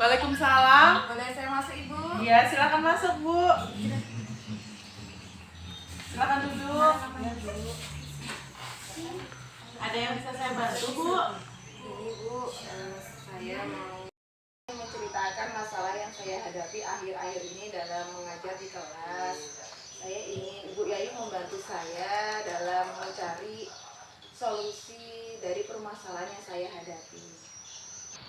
Waalaikumsalam. Boleh saya masuk, Ibu? Iya, silakan masuk, Bu. Silakan duduk. Ada yang bisa saya bantu, Bu? Ini, Bu, saya mau menceritakan masalah yang saya hadapi akhir-akhir ini dalam mengajar di kelas. Saya ingin Ibu Yayu membantu saya dalam mencari solusi dari permasalahan yang saya hadapi.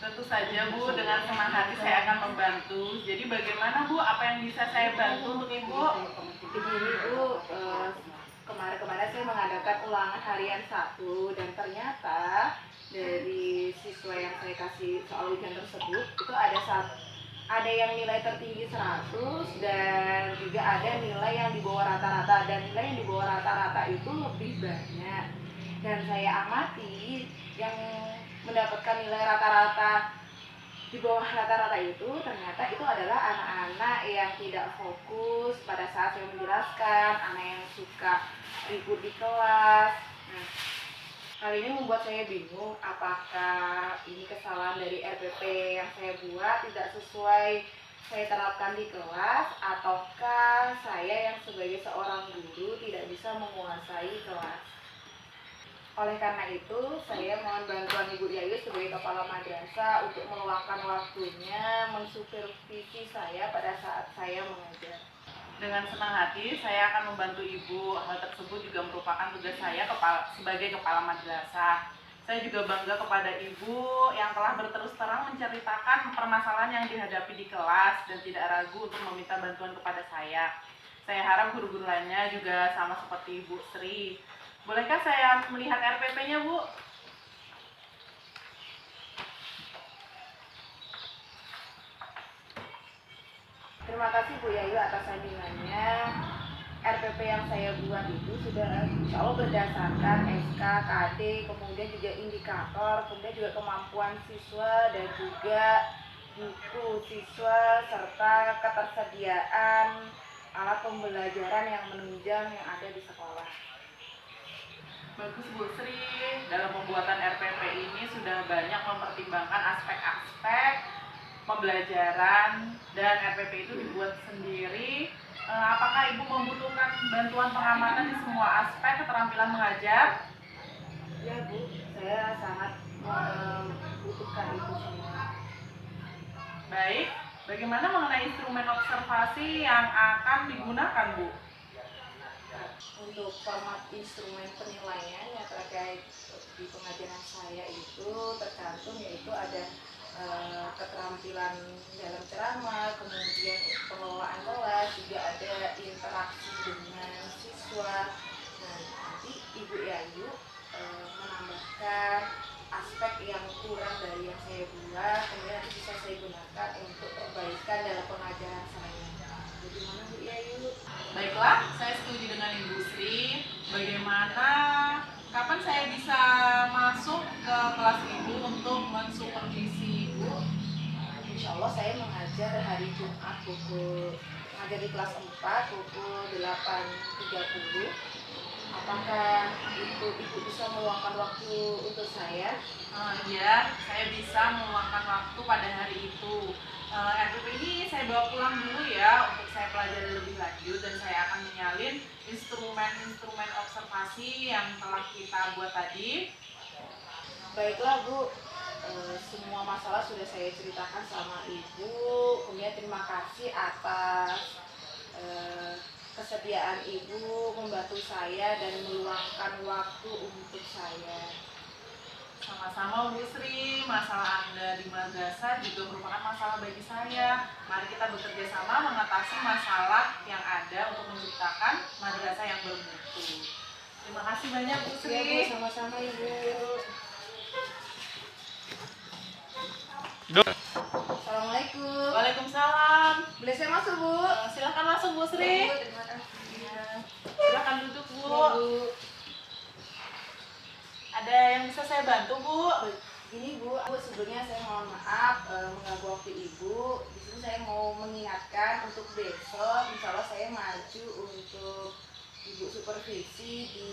Tentu saja, Bu, dengan senang hati saya akan membantu. Jadi bagaimana, Bu? Apa yang bisa saya bantu untuk Ibu? Begini, Bu, kemarin-kemarin saya mengadakan ulangan harian 1 dan ternyata dari siswa yang saya kasih soal ujian tersebut itu ada yang nilai tertinggi 100 dan juga ada nilai yang di bawah rata-rata, dan nilai yang di bawah rata-rata itu lebih banyak. Dan saya amati yang mendapatkan nilai rata-rata di bawah rata-rata itu ternyata itu adalah anak-anak yang tidak fokus pada saat saya menjelaskan, anak yang suka ribut di kelas. Nah, hal ini membuat saya bingung apakah ini kesalahan dari RPP yang saya buat tidak sesuai saya terapkan di kelas, ataukah saya yang sebagai seorang guru tidak bisa menguasai kelas. Oleh karena itu, saya mohon bantuan Ibu Yayu sebagai kepala madrasah untuk meluangkan waktunya mensupervisi saya pada saat saya mengajar. Dengan senang hati, saya akan membantu Ibu. Hal tersebut juga merupakan tugas saya sebagai kepala madrasah. Saya juga bangga kepada Ibu yang telah berterus terang menceritakan permasalahan yang dihadapi di kelas dan tidak ragu untuk meminta bantuan kepada saya. Saya harap guru-guru lainnya juga sama seperti Ibu Sri. Bolehkah saya melihat RPP-nya, Bu? Terima kasih Bu Yayu atas sambingannya. RPP yang saya buat itu sudah insya Allah berdasarkan SK, KD, kemudian juga indikator, kemudian juga kemampuan siswa dan juga buku siswa serta ketersediaan alat pembelajaran yang menunjang yang ada di sekolah. Bagus, Bu Sri. Dalam pembuatan RPP ini sudah banyak mempertimbangkan aspek-aspek pembelajaran, dan RPP itu dibuat sendiri. Apakah Ibu membutuhkan bantuan pengamatan di semua aspek keterampilan mengajar? Ya Bu, saya sangat membutuhkan itu semua. Baik, bagaimana mengenai instrumen observasi yang akan digunakan, Bu? Untuk format instrumen penilaian yang terkait di pengajaran saya itu tercantum, yaitu ada keterampilan dalam ceramah, kemudian pengelolaan kelas, juga ada interaksi dengan siswa. Nah, nanti Ibu Yayu menambahkan aspek yang kurang dari yang saya buat, kemudian nanti bisa saya gunakan untuk perbaikan dalam pengajaran saya. Bagaimana Bu Yayu? Baiklah, saya setuju dengan Ibu Sri. Bagaimana, kapan saya bisa masuk ke kelas Ibu untuk mensupervisi Ibu? Insya Allah saya mengajar hari Jumat mengajar di kelas 4 pukul 8.30. Apakah itu Ibu bisa meluangkan waktu untuk saya? Iya, saya bisa meluangkan waktu pada hari itu. RPP ini saya bawa pulang dulu ya untuk saya pelajari lebih lanjut, dan saya akan menyalin instrumen-instrumen observasi yang telah kita buat tadi. Baiklah Bu, semua masalah sudah saya ceritakan sama Ibu. Kemudian terima kasih atas kesediaan Ibu membantu saya dan meluangkan waktu untuk saya. Sama-sama Bu Sri, masalah Anda di madrasah juga merupakan masalah bagi saya. Mari kita bekerja sama mengatasi masalah yang ada untuk menciptakan madrasah yang bermutu. Terima kasih banyak Bu Sri. Iya Bu, sama-sama Ibu. Assalamualaikum. Waalaikumsalam. Boleh saya masuk Bu? Silakan masuk Bu Sri. Ya, Bu, terima kasih. Ya. Silakan duduk Bu. Ya, Bu. Ada yang bisa saya bantu Bu? Ini Bu, sebelumnya saya mohon maaf mengganggu waktu Ibu. Di sini saya mau mengingatkan untuk besok, insya Allah saya maju untuk Ibu supervisi di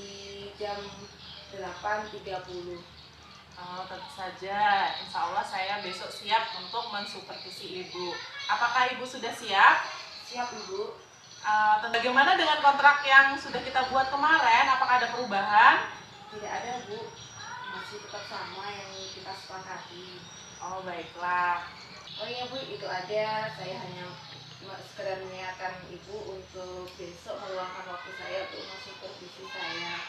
jam 8.30. Oh, tentu saja. Insya Allah saya besok siap untuk mensupervisi Ibu. Apakah Ibu sudah siap? Siap Ibu. Bagaimana dengan kontrak yang sudah kita buat kemarin? Apakah ada perubahan? Tidak ada Bu, masih tetap sama yang kita sepakati. Oh, baiklah. Oh iya Bu, itu ada. Saya hanya sekedar mengingatkan Ibu untuk besok meluangkan waktu saya untuk mensupervisi saya.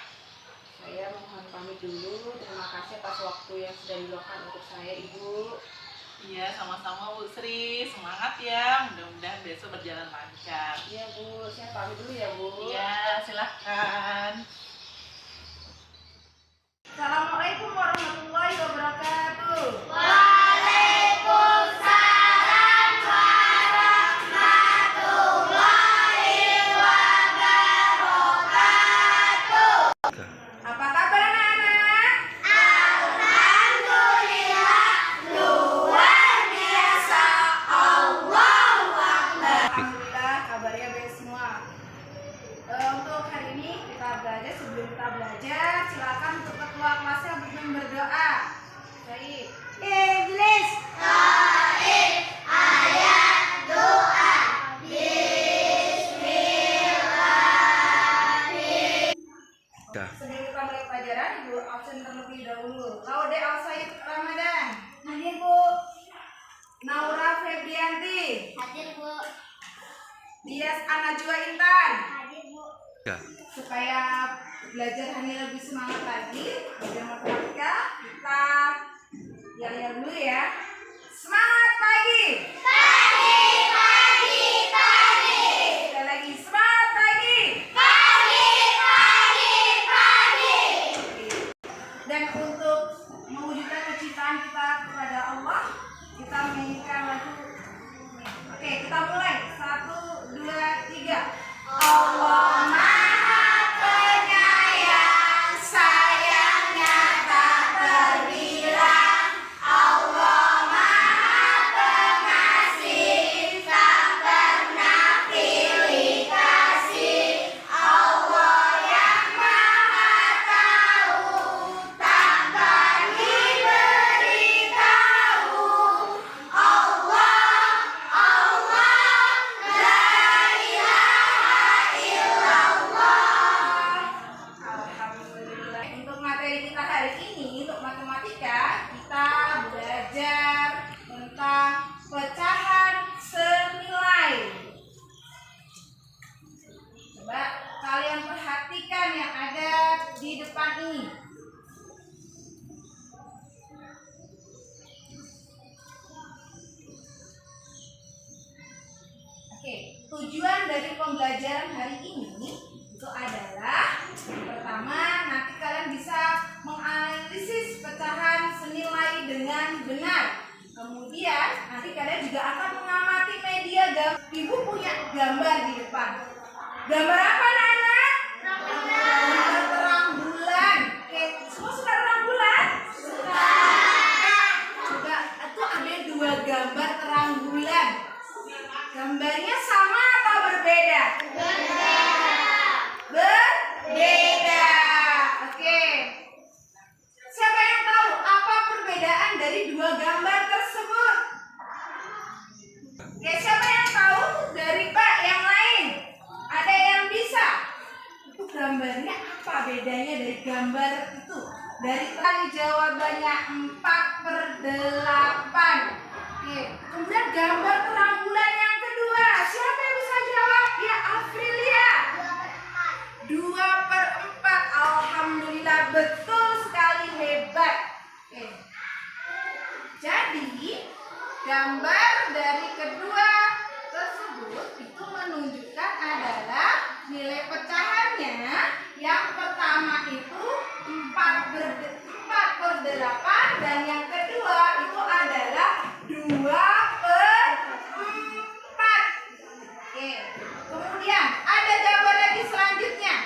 Saya mohon pamit dulu. Terima kasih atas waktu yang sudah diluangkan untuk saya Ibu. Iya, sama-sama Bu Sri. Semangat ya. Mudah-mudahan besok berjalan lancar. Iya Bu, saya pamit dulu ya Bu. Iya, silahkan. Assalamualaikum warahmatullahi wabarakatuh. Apa kabar anak-anak? Alhamdulillah kabarnya baik semua. Untuk hari ini kita belajar, sebelum kita belajar silakan untuk ketua kelasnya berdoa. Baik. Iblis. Sebelum kita mulai pelajaran, Ibu absen terlebih dahulu. Laude Al-Said Ramadan. Hadir Bu. Naura Febrianti. Hadir Bu. Dias Anajwa Intan. Hadir Bu. Supaya belajar hari lebih semangat lagi, belajar matematika, kita yel-yel dulu ya. Semangat pagi. Sekali lagi semangat pagi. Dan untuk mewujudkan kecintaan kita kepada Allah, kita menyanyikan lagu. Oke, kita mulai. 1, 2, 3. Allah Maha Penyayang, sayangnya tak terbilang. Allah Maha Pengasih, tak pernah pilih kasih. Allah yang Maha Tahu, tanpa diberitahu. Allah, la ilaha illallah. Alhamdulillah. Untuk materi kita hari ini, untuk matematika, kita belajar tentang pecahan senilai. Coba kalian perhatikan yang ada di depan ini. Oke, tujuan dari pembelajaran hari ini itu adalah pertama, nanti kalian bisa menganalisis pecahan senilai dengan benar. Kemudian nanti kalian juga akan mengamati media gambar. Ibu punya gambar di depan. Gambar apa anak-anak? Gambar terang bulan. Oke, semua suka terang bulan? Suka. Juga itu ada 2 gambar terang bulan. Gambarnya sama atau berbeda? Berbeda. Oke. Siapa yang tahu apa perbedaan dari 2 gambar tersebut? Oke, siapa yang tahu dari Pak yang lain? Ada yang bisa? Itu gambarnya apa bedanya dari gambar itu? Dari tadi jawabannya 4/8. Oke, kemudian gambar terang bulan yang kedua. Siapa yang bisa jawab? Ya, Aprilia. 2/4. Alhamdulillah, betul sekali, hebat. Oke. Jadi, gambar dari kedua tersebut itu menunjukkan adalah nilai pecahannya. Yang pertama itu 4/8 dan yang kedua itu adalah 2/4. Oke. Kemudian ada gambar lagi selanjutnya.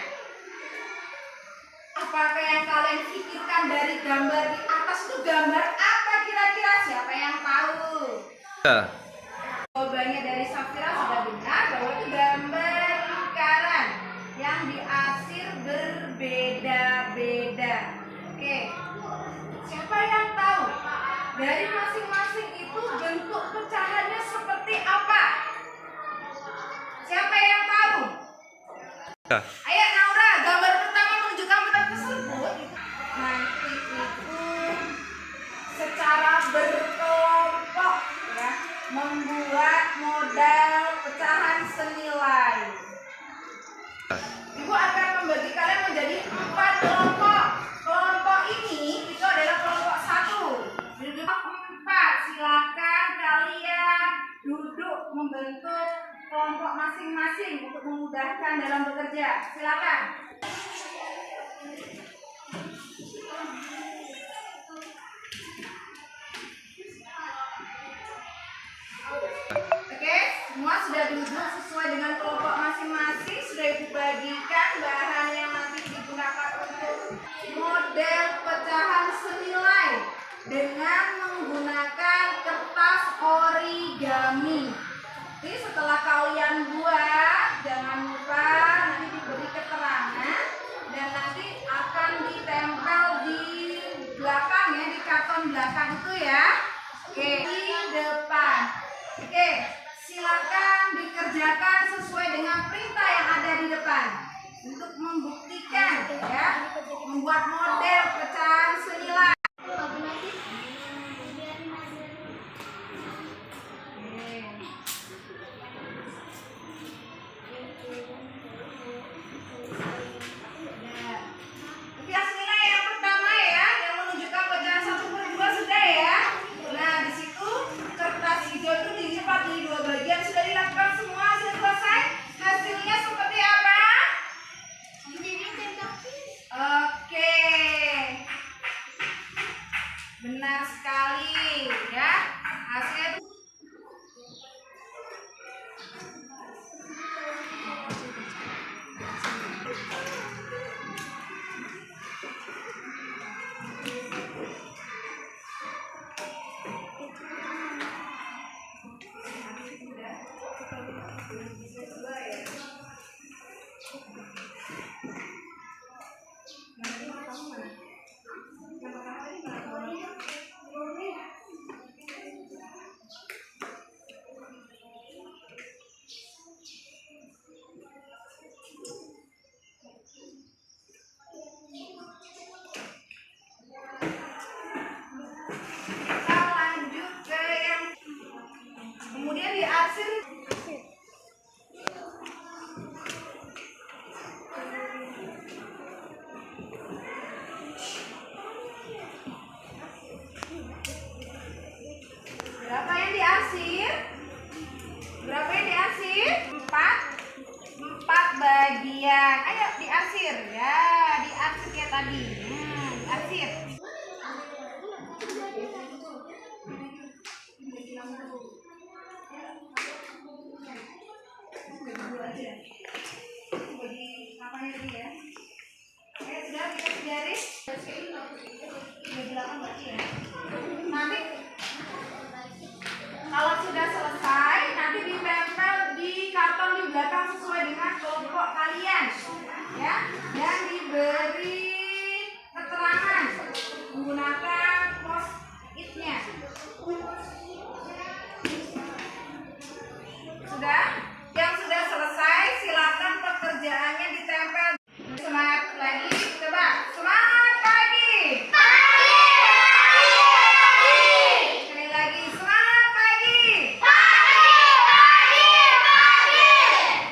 Apakah yang kalian pikirkan dari gambar di atas itu gambar apa kira-kira? Siapa yang tahu? Jawabannya dari Safira sudah benar bahwa itu gambar lingkaran yang diarsir berbeda-beda. Oke. Siapa yang Ayo Naura, gambar pertama menunjukkan peta tersebut. Nanti itu secara berkelompok ya, membuat model pecahan senilai. Ibu akan membagi kalian menjadi 4 kelompok. Kelompok ini itu adalah kelompok 1. Duduk 4. Silakan kalian duduk membentuk kelompok masing-masing untuk memudahkan dalam bekerja. Silakan. Oke, semua sudah duduk sesuai dengan kelompok masing-masing. Sudah ibu bagikan bahan yang nanti digunakan untuk model pecahan senilai dengan menggunakan kertas origami. Jadi setelah kalian buat, jangan lupa nanti diberi keterangan dan nanti akan ditempel di belakang ya, di karton belakang itu ya. Oke, di depan. Oke, silakan dikerjakan sesuai dengan perintah yang ada di depan untuk membuktikan ya, membuat model pecahan senilai. Pecahan senilai yang pertama ya, yang menunjukkan pecahan 1/2 sudah ya. Nah, di situ kertas hijau itu dilipat di 2 bagian. Sudah dilakukan semua, sudah selesai. Hasilnya seperti apa? Oke, benar sekali ya. Hasilnya kita lanjut ke yang kemudian diarsir. Berapa yang diarsir? Berapa yang diarsir? 4 bagian. Ayo diarsir ya, diarsir kayak tadi. Diarsir. Nanti kalau sudah selesai, nanti ditempel di karton di belakang sesuai dengan kelompok kalian, ya, dan diberi keterangan menggunakan post-it-nya. Sudah? Yang sudah selesai, silakan pekerjaannya ditempel. Semangat lagi, coba semangat pagi. Sekali lagi, semangat pagi.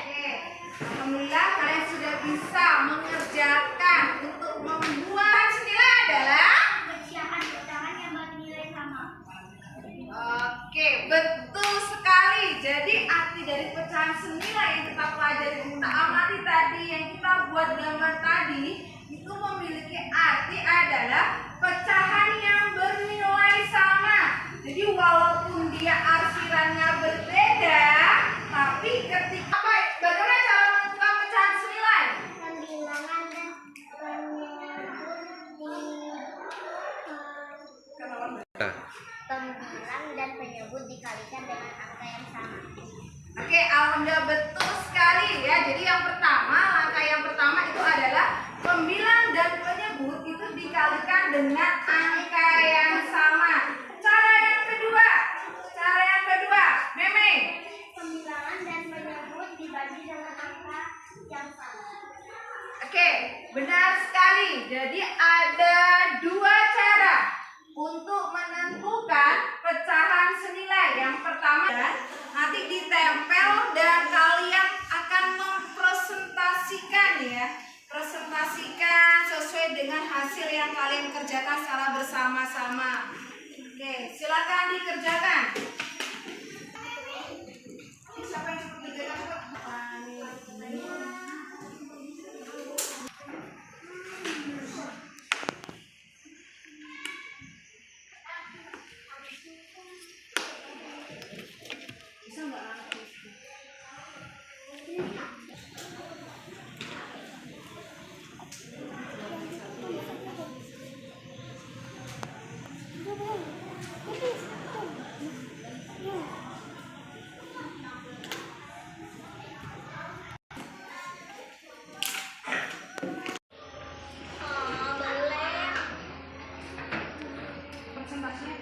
Oke, alhamdulillah kalian sudah bisa mengerjakan untuk membuat senilai adalah. Oke, betul sekali. Jadi arti dari pecahan senilai yang kita pelajari, kita amati tadi, yang kita buat gambar tadi, itu memiliki arti adalah pecahan yang bernilai sama. Jadi walaupun dia arsirannya berbeda, tapi ketika bagaimana cara menentukan pecahan senilai? Pembilang dan penyebut dikalikan dengan angka yang sama. Oke, alhamdulillah betul sekali ya. Jadi yang pertama, langkah yang pertama itu adalah pembilang dan penyebut itu dikalikan dengan angka yang sama. Cara yang kedua, Meme. Pembilangan dan penyebut dibagi dengan angka yang sama. Benar sekali. Jadi ada dua cara untuk menentukan pecahan senilai. Yang pertama nanti ditempel dan kalian akan mempresentasikan ya. Presentasikan sesuai dengan hasil yang kalian kerjakan secara bersama-sama. Oke, silakan dikerjakan. Siapa yang mengerjakan? Bisa nggak anak? Presentasinya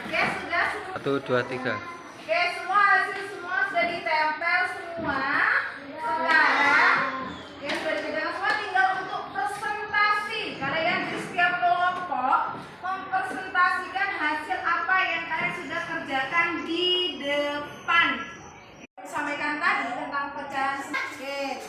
oke, sudah semua. 1, 2, 3. Oke, semua hasil semua sudah ditempel semua. Sekarang yang sudah ditempel semua tinggal untuk presentasi. Kalian di setiap kelompok mempresentasikan hasil apa yang kalian sudah kerjakan di depan. Sampaikan tadi tentang pecahan. Oke,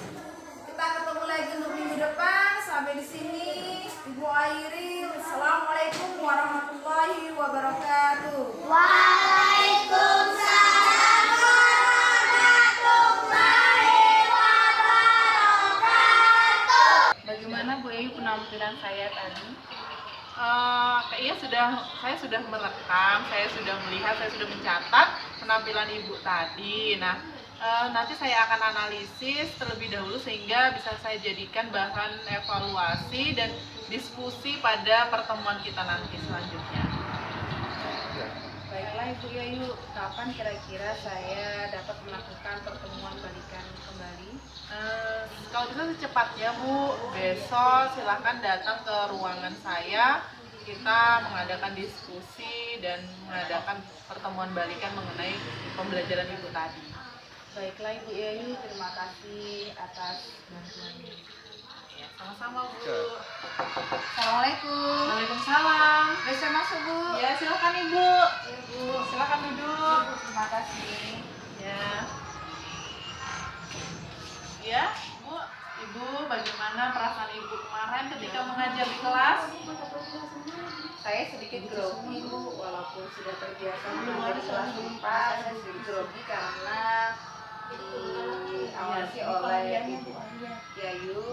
kita ketemu lagi untuk minggu depan. Sampai di sini, Ibu Airi. Assalamualaikum warahmatullahi wabarakatuh. Waalaikumsalam warahmatullahi wabarakatuh. Bagaimana Bu Ayu penampilan saya tadi? Saya sudah merekam, saya sudah melihat, saya sudah mencatat penampilan Ibu tadi. Nah, nanti saya akan analisis terlebih dahulu sehingga bisa saya jadikan bahan evaluasi dan diskusi pada pertemuan kita nanti selanjutnya. Baiklah Ibu Yayu, kapan kira-kira saya dapat melakukan pertemuan balikan kembali? Kalau bisa secepatnya Bu, besok silahkan datang ke ruangan saya. Kita mengadakan diskusi dan mengadakan pertemuan balikan mengenai pembelajaran Ibu tadi. Baiklah Ibu Yayu, terima kasih atas bantuannya. Ya, sama-sama Bu. Assalamualaikum. Waalaikumsalam. Bisa masuk Bu? Ya, silakan Ibu. Ya Bu. Silakan duduk. Terima kasih. Ya. Ya, Bu. Ibu, bagaimana perasaan Ibu kemarin ketika mengajar di kelas? Saya sedikit grogi Bu, walaupun sudah terbiasa mengajar di kelas 4, saya sedikit grogi karena diawasi oleh Ibu Yayu.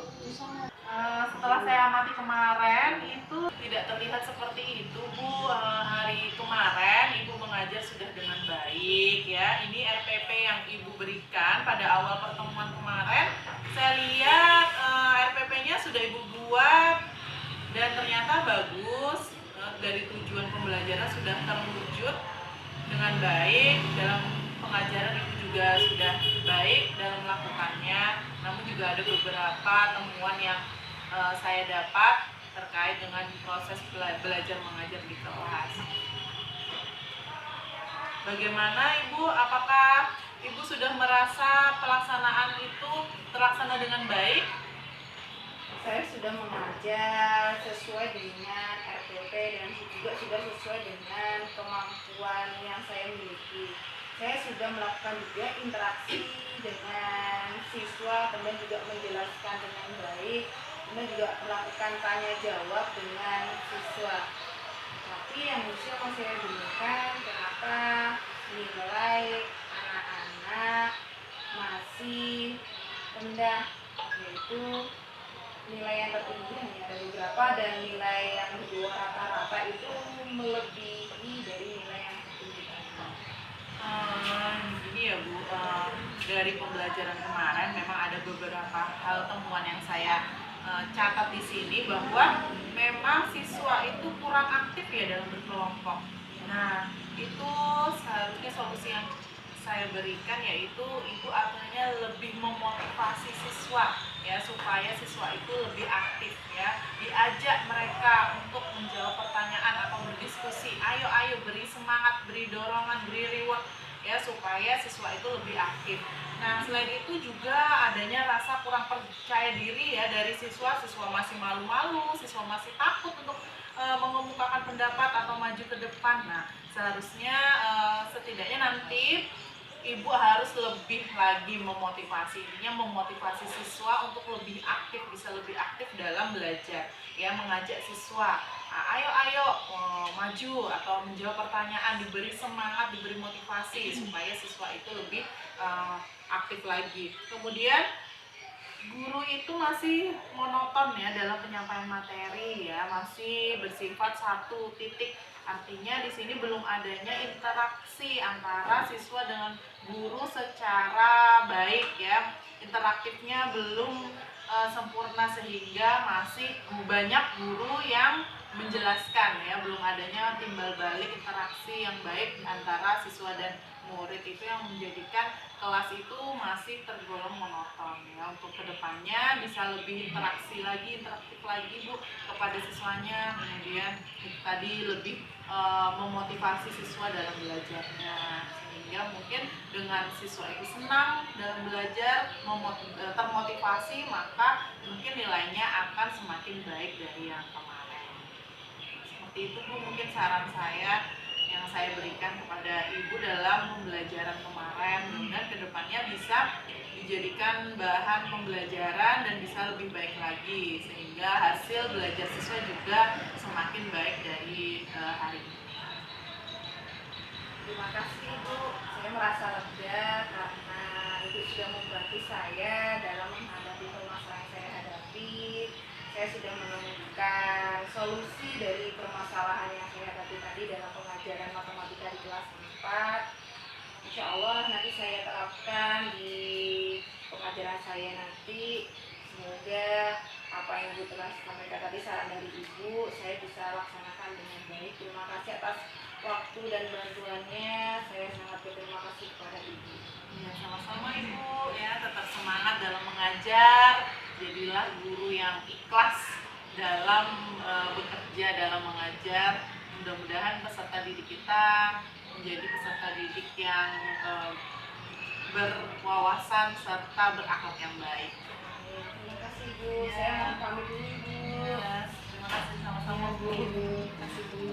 Setelah saya amati kemarin itu tidak terlihat seperti itu Bu. Hari kemarin Ibu mengajar sudah dengan baik ya. Ini RPP yang Ibu berikan pada awal pertemuan kemarin. Saya lihat RPP-nya sudah Ibu buat dan ternyata bagus. Dari tujuan pembelajaran sudah terwujud dengan baik. Dalam pengajaran Ibu juga sudah baik dalam melakukannya. Namun juga ada beberapa temuan yang saya dapat terkait dengan proses belajar mengajar di kelas. Bagaimana Ibu? Apakah Ibu sudah merasa pelaksanaan itu terlaksana dengan baik? Saya sudah mengajar sesuai dengan RPP dan juga sudah sesuai dengan kemampuan yang saya miliki. Saya sudah melakukan juga interaksi dengan siswa, kemudian juga menjelaskan dengan baik, kemudian juga melakukan tanya jawab dengan siswa. Tapi yang justru yang saya bingungkan kenapa nilai anak-anak masih rendah, yaitu nilai yang tertinggi hanya ada beberapa dan nilai yang di bawah rata-rata itu melebihi dari nilai yang tertinggi tadi. Gini ya Bu, dari pembelajaran kemarin memang ada beberapa hal temuan yang saya catat di sini bahwa memang siswa itu kurang aktif ya dalam berkelompok. Nah, itu seharusnya solusi yang saya berikan yaitu Ibu artinya lebih memotivasi siswa ya supaya siswa itu lebih aktif ya, diajak mereka semangat, beri dorongan, beri reward ya supaya siswa itu lebih aktif. Nah, selain itu juga adanya rasa kurang percaya diri ya dari siswa masih malu-malu, siswa masih takut untuk mengemukakan pendapat atau maju ke depan. Nah, seharusnya setidaknya nanti ibu harus lebih lagi memotivasi, intinya memotivasi siswa untuk lebih aktif, bisa lebih aktif dalam belajar ya, mengajak siswa ayo maju atau menjawab pertanyaan, diberi semangat, diberi motivasi supaya siswa itu lebih aktif lagi. Kemudian guru itu masih monoton ya dalam penyampaian materi ya, masih bersifat satu titik. Artinya di sini belum adanya interaksi antara siswa dengan guru secara baik ya. Interaktifnya belum sempurna sehingga masih banyak guru yang menjelaskan ya, belum adanya timbal balik interaksi yang baik antara siswa dan murid, itu yang menjadikan kelas itu masih tergolong monoton ya. Untuk kedepannya bisa lebih interaktif lagi Bu kepada siswanya, kemudian tadi lebih memotivasi siswa dalam belajarnya, sehingga mungkin dengan siswa itu senang dalam belajar, termotivasi, maka mungkin nilainya akan semakin baik dari yang kemarin. Seperti itu Bu mungkin saran saya yang saya berikan kepada ibu dalam pembelajaran kemarin. Mudah-mudahan kedepannya bisa dijadikan bahan pembelajaran dan bisa lebih baik lagi, sehingga hasil belajar siswa juga semakin baik dari hari ini. Terima kasih Ibu, saya merasa lega karena Ibu sudah membantu saya dalam menghadapi permasalahan yang saya hadapi. Saya sudah menemukan solusi dari permasalahan yang saya hadapi tadi dalam pengajaran matematika di kelas 4. Insya Allah nanti saya terapkan di pengajaran saya nanti. Semoga apa yang Ibu telah sampaikan tadi, saran dari Ibu, saya bisa laksanakan dengan baik. Terima kasih atas waktu dan bantuannya. Saya sangat berterima kasih kepada Ibu. Ya, sama-sama Ibu ya, tetap semangat dalam mengajar. Jadilah guru yang ikhlas dalam bekerja, dalam mengajar. Mudah-mudahan peserta didik kita menjadi peserta didik yang berwawasan serta berakhlak yang baik. Terima kasih Ibu. Ya. Saya mohon pamit dulu Ibu. Ya, terima kasih sama-sama Bu. Terima kasih Bu.